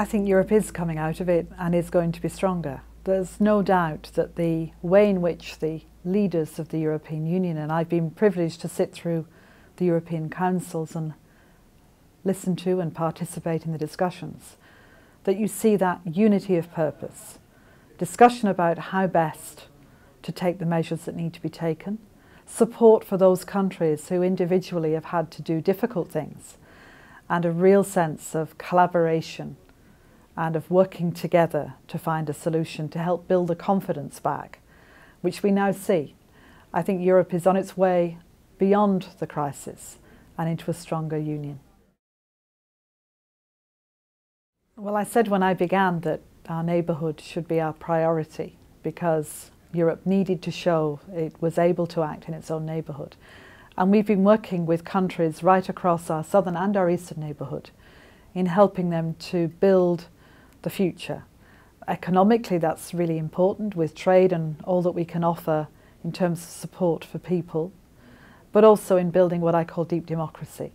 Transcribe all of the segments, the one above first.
I think Europe is coming out of it and is going to be stronger. There's no doubt that the way in which the leaders of the European Union, and I've been privileged to sit through the European Councils and listen to and participate in the discussions, that you see that unity of purpose, discussion about how best to take the measures that need to be taken, support for those countries who individually have had to do difficult things, and a real sense of collaboration and of working together to find a solution to help build the confidence back, which we now see. I think Europe is on its way beyond the crisis and into a stronger union. Well, I said when I began that our neighbourhood should be our priority because Europe needed to show it was able to act in its own neighbourhood. And we've been working with countries right across our southern and our eastern neighbourhood in helping them to build the future. Economically, that's really important with trade and all that we can offer in terms of support for people, but also in building what I call deep democracy.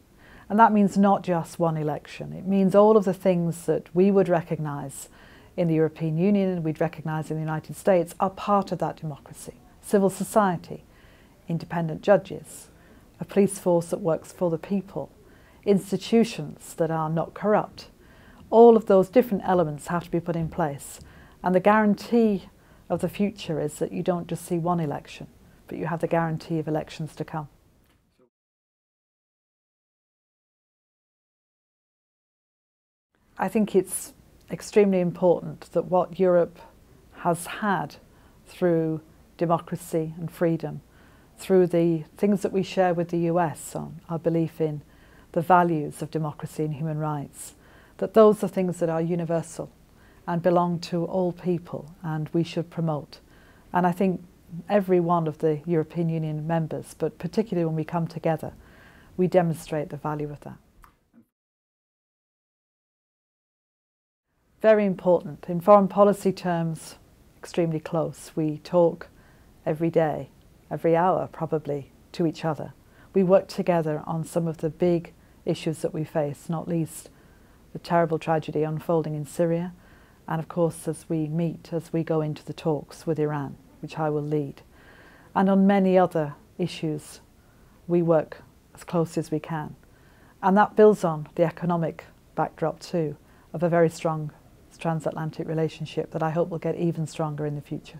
And that means not just one election. It means all of the things that we would recognise in the European Union and we'd recognise in the United States are part of that democracy. Civil society, independent judges, a police force that works for the people, institutions that are not corrupt. All of those different elements have to be put in place. And the guarantee of the future is that you don't just see one election, but you have the guarantee of elections to come. I think it's extremely important that what Europe has had through democracy and freedom, through the things that we share with the US on our belief in the values of democracy and human rights, that those are things that are universal and belong to all people and we should promote. And I think every one of the European Union members, but particularly when we come together, we demonstrate the value of that. Very important. In foreign policy terms, extremely close. We talk every day, every hour probably, to each other. We work together on some of the big issues that we face, not least the terrible tragedy unfolding in Syria, and of course as we meet, as we go into the talks with Iran, which I will lead. And on many other issues, we work as closely as we can. And that builds on the economic backdrop too, of a very strong transatlantic relationship that I hope will get even stronger in the future.